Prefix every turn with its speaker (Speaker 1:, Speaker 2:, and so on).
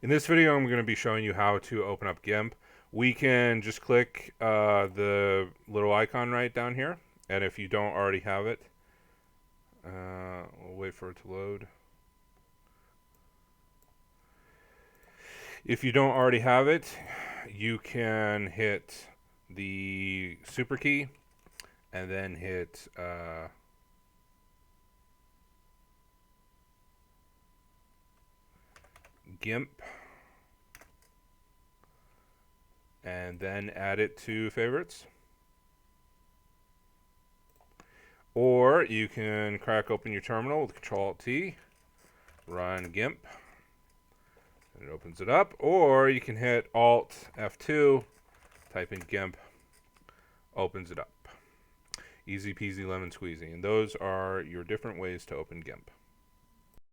Speaker 1: In this video, I'm going to be showing you how to open up Gimp. We can just click the little icon right down here, and if you don't already have it, we'll wait for it to load. If you don't already have it, you can hit the super key and then hit Gimp and then add it to favorites. Or you can crack open your terminal with Control-Alt-T, run Gimp, and it opens it up. Or you can hit Alt-F2, type in Gimp, opens it up. Easy peasy lemon squeezy. And those are your different ways to open Gimp.